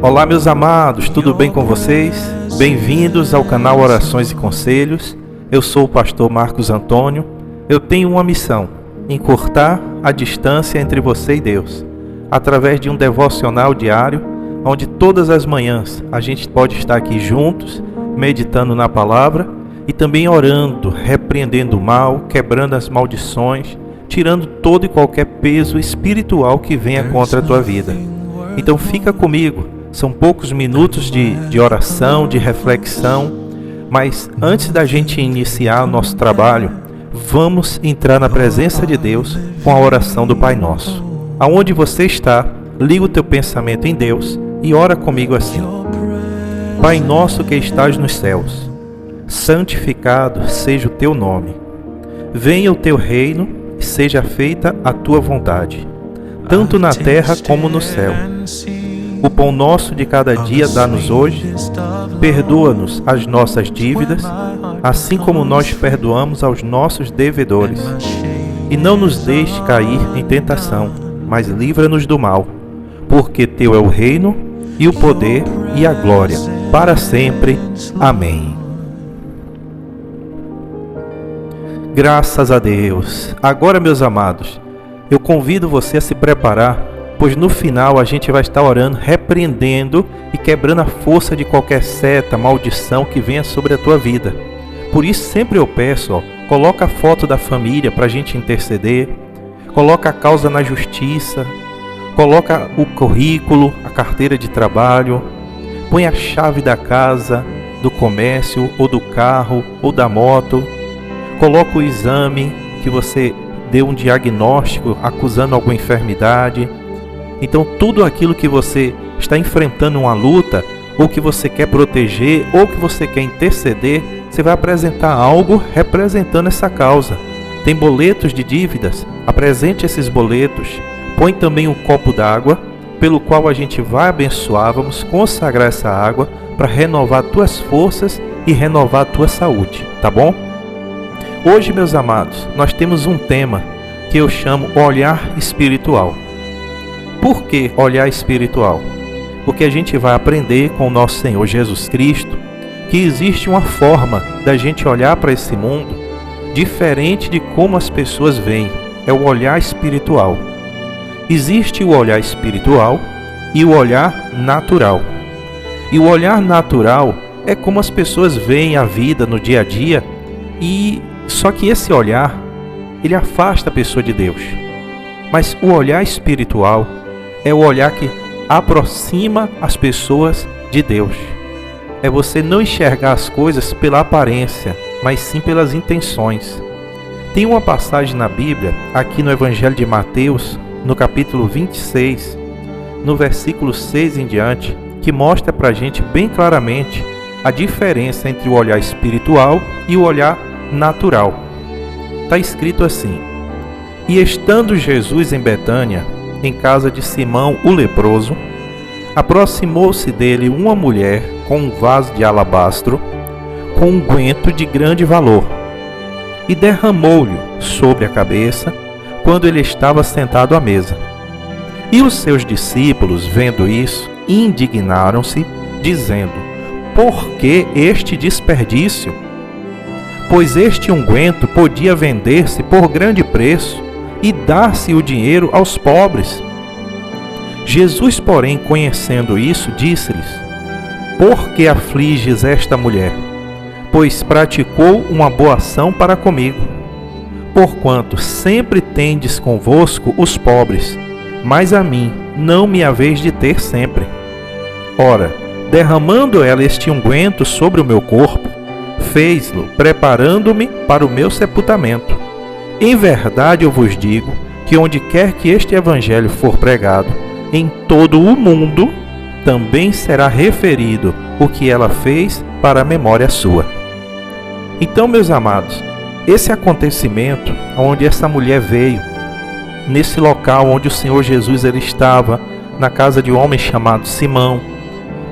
Olá, meus amados, tudo bem com vocês? Bem-vindos ao canal Orações e Conselhos. Eu sou o pastor Marcos Antônio. Eu tenho uma missão: encurtar a distância entre você e Deus, através de um devocional diário, onde todas as manhãs a gente pode estar aqui juntos, meditando na palavra e também orando, repreendendo o mal, quebrando as maldições, tirando todo e qualquer peso espiritual que venha contra a tua vida. Então fica comigo. São poucos minutos de oração, de reflexão, mas antes da gente iniciar o nosso trabalho, vamos entrar na presença de Deus com a oração do Pai Nosso. Aonde você está, liga o teu pensamento em Deus e ora comigo assim: Pai nosso que estás nos céus, santificado seja o teu nome. Venha o teu reino e seja feita a tua vontade, tanto na terra como no céu. O pão nosso de cada dia dá-nos hoje. Perdoa-nos as nossas dívidas, assim como nós perdoamos aos nossos devedores. E não nos deixe cair em tentação, mas livra-nos do mal. Porque teu é o reino, e o poder, e a glória, para sempre. Amém. Graças a Deus. Agora, meus amados, eu convido você a se preparar, pois no final a gente vai estar orando, repreendendo e quebrando a força de qualquer seta, maldição que venha sobre a tua vida. Por isso sempre eu peço, coloca a foto da família para a gente interceder, coloca a causa na justiça, coloca o currículo, a carteira de trabalho, põe a chave da casa, do comércio, ou do carro, ou da moto, coloca o exame que você deu um diagnóstico acusando alguma enfermidade. Então tudo aquilo que você está enfrentando uma luta, ou que você quer proteger, ou que você quer interceder, você vai apresentar algo representando essa causa. Tem boletos de dívidas? Apresente esses boletos. Põe também um copo d'água, pelo qual a gente vai abençoar, vamos consagrar essa água para renovar tuas forças e renovar a tua saúde, tá bom? Hoje, meus amados, nós temos um tema que eu chamo olhar espiritual. Por que olhar espiritual? Porque a gente vai aprender com o nosso Senhor Jesus Cristo que existe uma forma da gente olhar para esse mundo diferente de como as pessoas veem. É o olhar espiritual. Existe o olhar espiritual e o olhar natural. E o olhar natural é como as pessoas veem a vida no dia a dia, e só que esse olhar, ele afasta a pessoa de Deus. Mas o olhar espiritual é o olhar que aproxima as pessoas de Deus. É você não enxergar as coisas pela aparência, mas sim pelas intenções. Tem uma passagem na Bíblia, aqui no Evangelho de Mateus, no capítulo 26, no versículo 6 em diante, que mostra pra gente bem claramente a diferença entre o olhar espiritual e o olhar natural. Está escrito assim: E estando Jesus em Betânia, em casa de Simão o leproso, aproximou-se dele uma mulher com um vaso de alabastro, com um unguento de grande valor, e derramou-lhe sobre a cabeça, quando ele estava sentado à mesa. E os seus discípulos, vendo isso, indignaram-se, dizendo: Por que este desperdício? Pois este unguento podia vender-se por grande preço e dar-se o dinheiro aos pobres. Jesus, porém, conhecendo isso, disse-lhes: Por que afliges esta mulher? Pois praticou uma boa ação para comigo. Porquanto sempre tendes convosco os pobres, mas a mim não me haveis de ter sempre. Ora, derramando ela este unguento sobre o meu corpo, fez-lo preparando-me para o meu sepultamento. Em verdade eu vos digo que onde quer que este evangelho for pregado, em todo o mundo, também será referido o que ela fez para a memória sua. Então, meus amados, esse acontecimento onde essa mulher veio, nesse local onde o Senhor Jesus ele estava, na casa de um homem chamado Simão,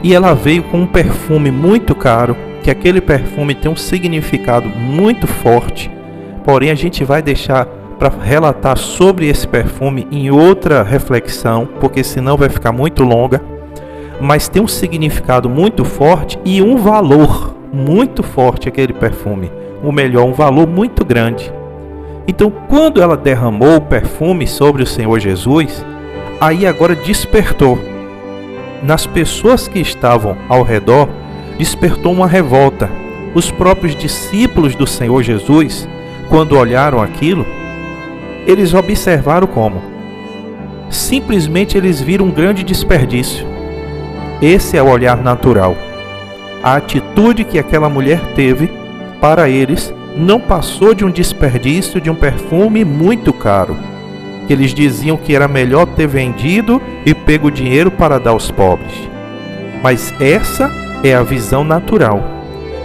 e ela veio com um perfume muito caro, que aquele perfume tem um significado muito forte. Porém, a gente vai deixar para relatar sobre esse perfume em outra reflexão, porque senão vai ficar muito longa. mas tem um significado muito forte e um valor muito forte aquele perfume. Ou melhor, um valor muito grande. Então, quando ela derramou o perfume sobre o Senhor Jesus, aí agora despertou. Nas pessoas que estavam ao redor, despertou uma revolta. Os próprios discípulos do Senhor Jesus, quando olharam aquilo, eles observaram como? Simplesmente eles viram um grande desperdício. Esse é o olhar natural. A atitude que aquela mulher teve, para eles, não passou de um desperdício de um perfume muito caro, que eles diziam que era melhor ter vendido e pego o dinheiro para dar aos pobres. Mas essa é a visão natural.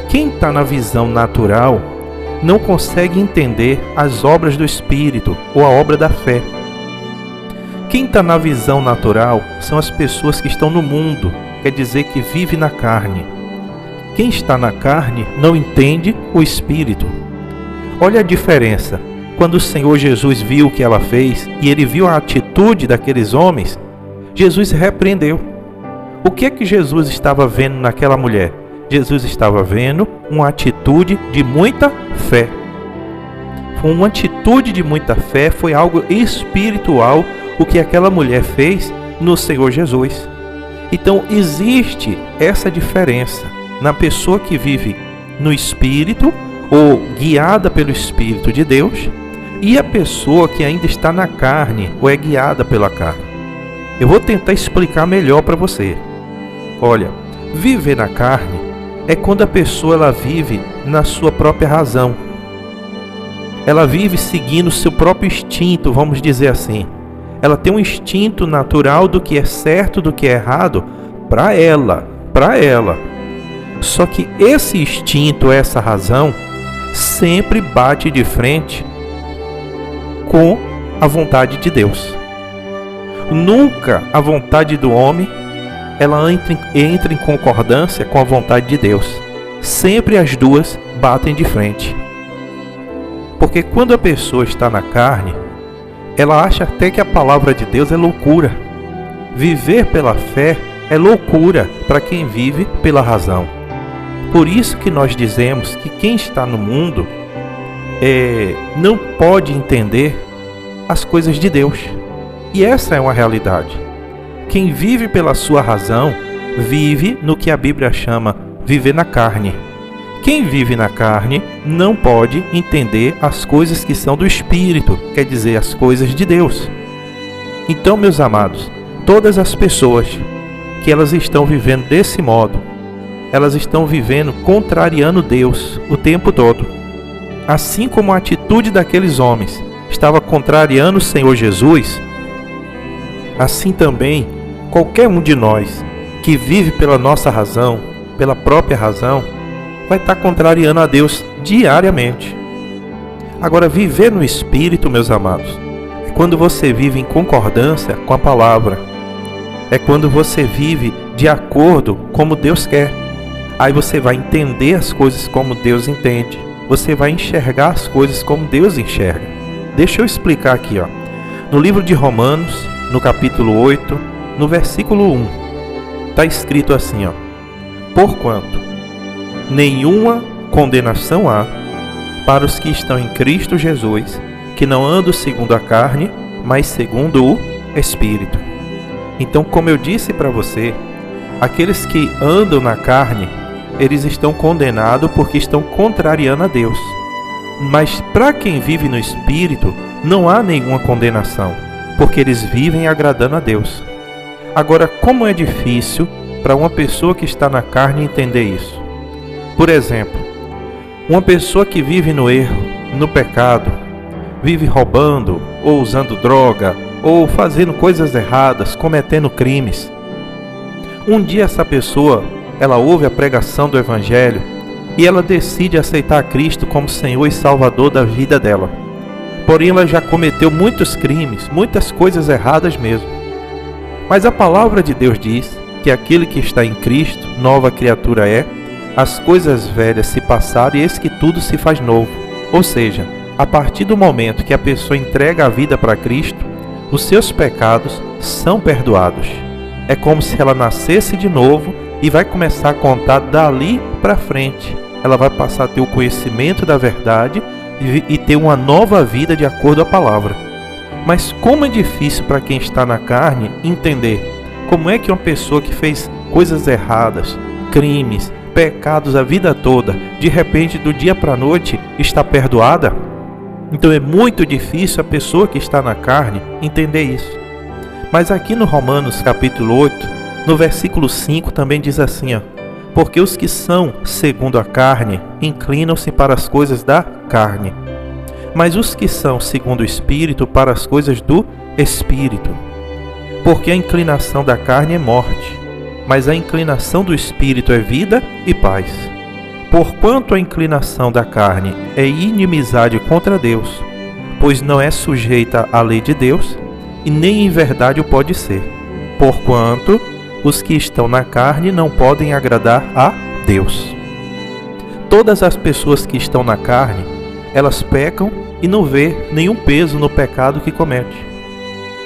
Quem está na visão natural não consegue entender as obras do Espírito ou a obra da fé. Quem está na visão natural são as pessoas que estão no mundo, quer dizer que vive na carne. Quem está na carne não entende o Espírito. Olha a diferença. Quando o Senhor Jesus viu o que ela fez e ele viu a atitude daqueles homens, Jesus repreendeu. O que é que Jesus estava vendo naquela mulher? Jesus estava vendo uma atitude de muita fé. Uma atitude de muita fé, foi algo espiritual o que aquela mulher fez no Senhor Jesus. Então existe essa diferença na pessoa que vive no Espírito ou guiada pelo Espírito de Deus e a pessoa que ainda está na carne ou é guiada pela carne. Eu vou tentar explicar melhor para você. Olha, viver na carne é quando a pessoa ela vive na sua própria razão. Ela vive seguindo o seu próprio instinto, vamos dizer assim. Ela tem um instinto natural do que é certo, do que é errado, para ela. Só que esse instinto, essa razão, sempre bate de frente com a vontade de Deus. Nunca a vontade do homem ela entra em concordância com a vontade de Deus. Sempre as duas batem de frente. Porque quando a pessoa está na carne, ela acha até que a palavra de Deus é loucura. Viver pela fé é loucura para quem vive pela razão. Por isso que nós dizemos que quem está no mundo não pode entender as coisas de Deus. E essa é uma realidade. Quem vive pela sua razão, vive no que a Bíblia chama viver na carne. Quem vive na carne não pode entender as coisas que são do Espírito, quer dizer, as coisas de Deus. Então, meus amados, todas as pessoas que elas estão vivendo desse modo, elas estão vivendo contrariando Deus o tempo todo. Assim como a atitude daqueles homens estava contrariando o Senhor Jesus, assim também qualquer um de nós que vive pela nossa razão, pela própria razão, vai estar contrariando a Deus diariamente. Agora, viver no Espírito, meus amados, é quando você vive em concordância com a palavra. É quando você vive de acordo como Deus quer. Aí você vai entender as coisas como Deus entende. Você vai enxergar as coisas como Deus enxerga. Deixa eu explicar aqui, no livro de Romanos, no capítulo 8, no versículo 1, está escrito assim, porquanto nenhuma condenação há para os que estão em Cristo Jesus, que não andam segundo a carne, mas segundo o Espírito. Então, como eu disse para você, aqueles que andam na carne, eles estão condenados porque estão contrariando a Deus. Mas para quem vive no Espírito, não há nenhuma condenação, porque eles vivem agradando a Deus. Agora, como é difícil para uma pessoa que está na carne entender isso? Por exemplo, uma pessoa que vive no erro, no pecado, vive roubando, ou usando droga, ou fazendo coisas erradas, cometendo crimes. Um dia essa pessoa, ela ouve a pregação do Evangelho e ela decide aceitar Cristo como Senhor e Salvador da vida dela. Porém, ela já cometeu muitos crimes, muitas coisas erradas mesmo. Mas a palavra de Deus diz que aquele que está em Cristo, nova criatura é, as coisas velhas se passaram e eis que tudo se faz novo. Ou seja, a partir do momento que a pessoa entrega a vida para Cristo, os seus pecados são perdoados. É como se ela nascesse de novo e vai começar a contar dali para frente. Ela vai passar a ter o conhecimento da verdade e ter uma nova vida de acordo com a palavra. Mas como é difícil para quem está na carne entender como é que uma pessoa que fez coisas erradas, crimes, pecados a vida toda, de repente do dia para a noite está perdoada? Então é muito difícil a pessoa que está na carne entender isso. Mas aqui no Romanos capítulo 8, no versículo 5 também diz assim, porque os que são segundo a carne inclinam-se para as coisas da carne, mas os que são segundo o Espírito para as coisas do Espírito. Porque a inclinação da carne é morte, mas a inclinação do Espírito é vida e paz. Porquanto a inclinação da carne é inimizade contra Deus, pois não é sujeita à lei de Deus, e nem em verdade o pode ser. Porquanto os que estão na carne não podem agradar a Deus. Todas as pessoas que estão na carne, elas pecam e não vê nenhum peso no pecado que comete.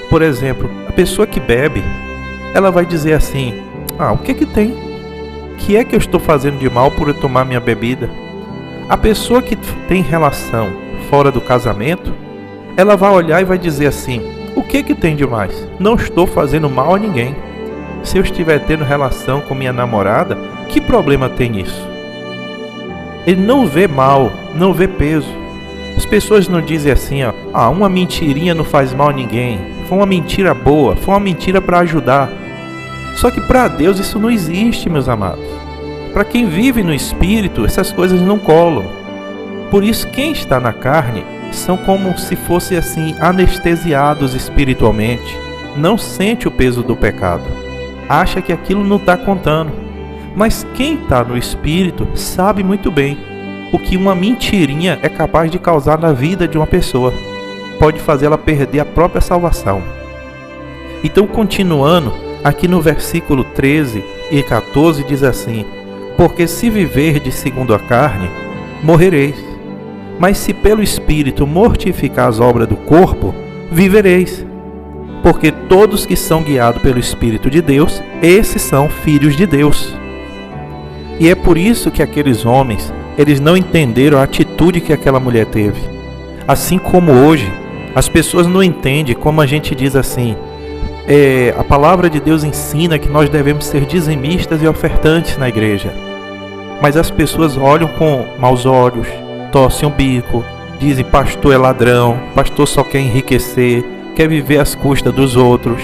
Por exemplo, a pessoa que bebe, ela vai dizer assim, o que tem? O que é que eu estou fazendo de mal por eu tomar minha bebida? A pessoa que tem relação fora do casamento, ela vai olhar e vai dizer assim, o que tem de mais? Não estou fazendo mal a ninguém. Se eu estiver tendo relação com minha namorada, que problema tem nisso? Ele não vê mal, não vê peso. As pessoas não dizem assim, uma mentirinha não faz mal a ninguém. Foi uma mentira boa, foi uma mentira para ajudar. Só que para Deus isso não existe, meus amados. Para quem vive no Espírito, essas coisas não colam. Por isso, quem está na carne são como se fossem assim anestesiados espiritualmente. Não sente o peso do pecado. Acha que aquilo não está contando. Mas quem está no Espírito sabe muito bem o que uma mentirinha é capaz de causar na vida de uma pessoa. Pode fazer ela perder a própria salvação. Então, continuando, aqui no versículo 13 e 14 diz assim, porque se viverdes segundo a carne, morrereis. Mas se pelo Espírito mortificar as obras do corpo, vivereis. Porque todos que são guiados pelo Espírito de Deus, esses são filhos de Deus. E é por isso que aqueles homens, eles não entenderam a atitude que aquela mulher teve. Assim como hoje, as pessoas não entendem como a gente diz assim, a palavra de Deus ensina que nós devemos ser dizimistas e ofertantes na igreja. Mas as pessoas olham com maus olhos, torcem o bico, dizem pastor é ladrão, pastor só quer enriquecer, quer viver às custas dos outros.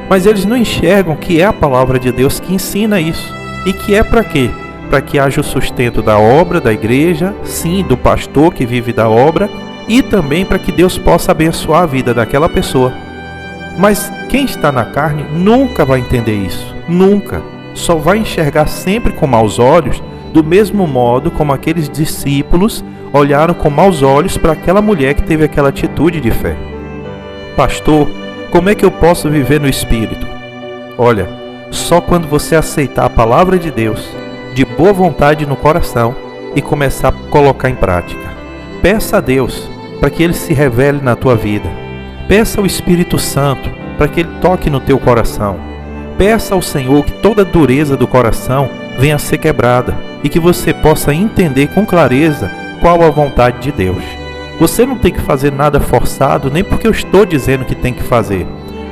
Mas eles não enxergam que é a palavra de Deus que ensina isso. E que é para quê? Para que haja o sustento da obra, da igreja, sim, do pastor que vive da obra, e também para que Deus possa abençoar a vida daquela pessoa. Mas quem está na carne nunca vai entender isso, nunca. Só vai enxergar sempre com maus olhos, do mesmo modo como aqueles discípulos olharam com maus olhos para aquela mulher que teve aquela atitude de fé. Pastor, como é que eu posso viver no Espírito? Olha, só quando você aceitar a palavra de Deus, de boa vontade no coração, e começar a colocar em prática. Peça a Deus para que Ele se revele na tua vida. Peça ao Espírito Santo para que Ele toque no teu coração. Peça ao Senhor que toda dureza do coração venha a ser quebrada e que você possa entender com clareza qual a vontade de Deus. Você não tem que fazer nada forçado, nem porque eu estou dizendo que tem que fazer,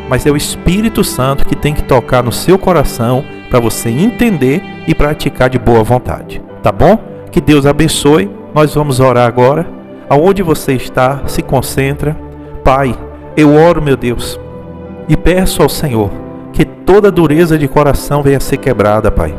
mas é o Espírito Santo que tem que tocar no seu coração para você entender e praticar de boa vontade. Tá bom? Que Deus abençoe. Nós vamos orar agora. Aonde você está, se concentra. Pai, eu oro, meu Deus, e peço ao Senhor que toda dureza de coração venha a ser quebrada, Pai.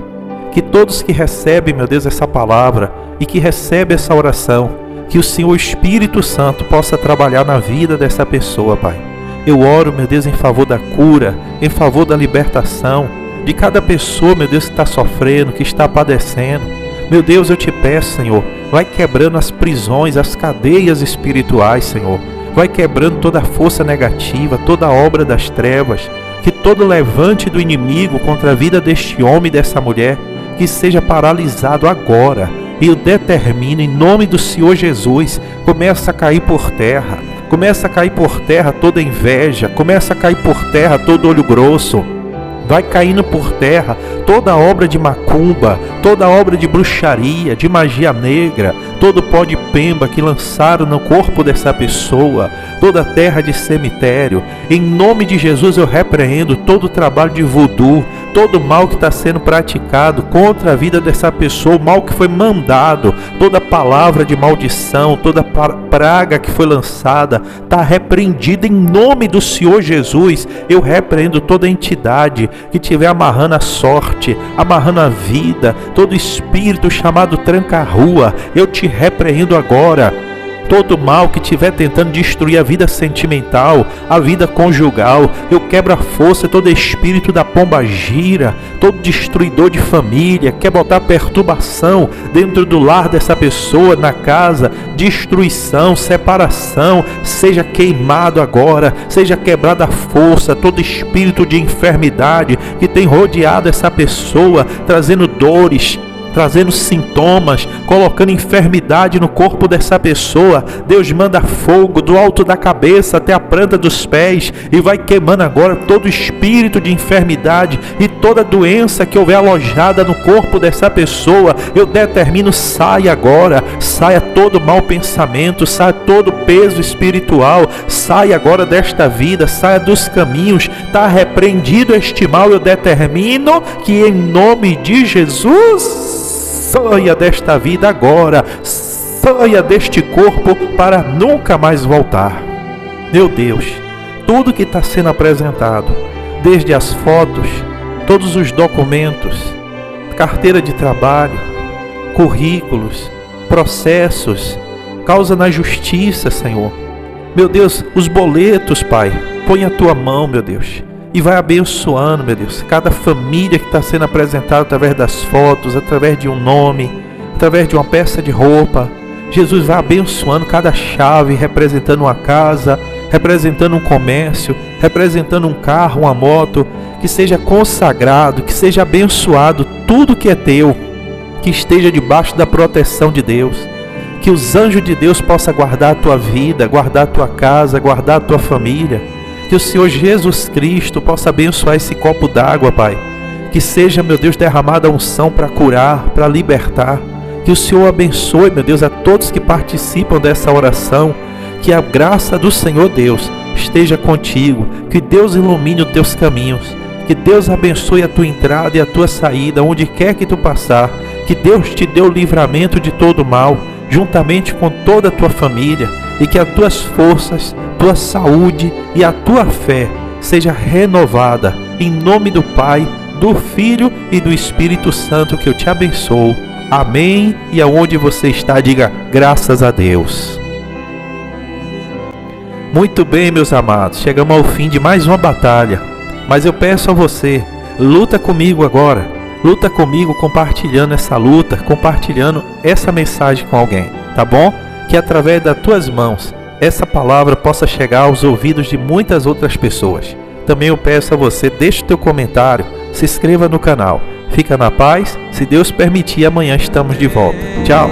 Que todos que recebem, meu Deus, essa palavra e que recebem essa oração, que o Senhor Espírito Santo possa trabalhar na vida dessa pessoa, Pai. Eu oro, meu Deus, em favor da cura, em favor da libertação de cada pessoa, meu Deus, que está sofrendo, que está padecendo. Meu Deus, eu te peço, Senhor, vai quebrando as prisões, as cadeias espirituais, Senhor. Vai quebrando toda a força negativa, toda a obra das trevas. Que todo levante do inimigo contra a vida deste homem e dessa mulher, que seja paralisado agora. E eu determino, em nome do Senhor Jesus, começa a cair por terra. Começa a cair por terra toda inveja. Começa a cair por terra todo olho grosso. Vai caindo por terra toda obra de macumba, toda obra de bruxaria, de magia negra, todo pó de pemba que lançaram no corpo dessa pessoa, toda terra de cemitério. Em nome de Jesus eu repreendo todo o trabalho de voodoo, todo mal que está sendo praticado contra a vida dessa pessoa, o mal que foi mandado, toda palavra de maldição, toda praga que foi lançada, está repreendida em nome do Senhor Jesus. Eu repreendo toda entidade que estiver amarrando a sorte, amarrando a vida, todo espírito chamado tranca-rua, eu te repreendo agora. Todo mal que estiver tentando destruir a vida sentimental, a vida conjugal, eu quebro a força, todo espírito da pombagira, todo destruidor de família, quer botar perturbação dentro do lar dessa pessoa, na casa, destruição, separação, seja queimado agora, seja quebrada a força, todo espírito de enfermidade que tem rodeado essa pessoa, trazendo dores, trazendo sintomas, colocando enfermidade no corpo dessa pessoa. Deus manda fogo do alto da cabeça até a planta dos pés e vai queimando agora todo espírito de enfermidade e toda doença que houver alojada no corpo dessa pessoa. Eu determino, saia agora, saia todo mau pensamento, saia todo peso espiritual, saia agora desta vida, saia dos caminhos, está repreendido este mal. Eu determino que em nome de Jesus, saia desta vida agora, saia deste corpo para nunca mais voltar. Meu Deus, tudo que está sendo apresentado, desde as fotos, todos os documentos, carteira de trabalho, currículos, processos, causa na justiça, Senhor. Meu Deus, os boletos, Pai, põe a tua mão, meu Deus, e vai abençoando, meu Deus, cada família que está sendo apresentada através das fotos, através de um nome, através de uma peça de roupa. Jesus vai abençoando cada chave, representando uma casa, representando um comércio, representando um carro, uma moto. Que seja consagrado, que seja abençoado tudo que é teu, que esteja debaixo da proteção de Deus. Que os anjos de Deus possam guardar a tua vida, guardar a tua casa, guardar a tua família. Que o Senhor Jesus Cristo possa abençoar esse copo d'água, Pai. Que seja, meu Deus, derramada a unção para curar, para libertar. Que o Senhor abençoe, meu Deus, a todos que participam dessa oração. Que a graça do Senhor Deus esteja contigo. Que Deus ilumine os teus caminhos. Que Deus abençoe a tua entrada e a tua saída, onde quer que tu passar. Que Deus te dê o livramento de todo mal, juntamente com toda a tua família. E que as tuas forças, tua saúde e a tua fé seja renovada. Em nome do Pai, do Filho e do Espírito Santo, que eu te abençoo. Amém. E aonde você está, diga graças a Deus. Muito bem, meus amados, chegamos ao fim de mais uma batalha. Mas eu peço a você, luta comigo agora. Luta comigo compartilhando essa luta, compartilhando essa mensagem com alguém, tá bom? Que através das tuas mãos essa palavra possa chegar aos ouvidos de muitas outras pessoas. Também eu peço a você, deixe o teu comentário, se inscreva no canal. Fica na paz, se Deus permitir, amanhã estamos de volta. Tchau!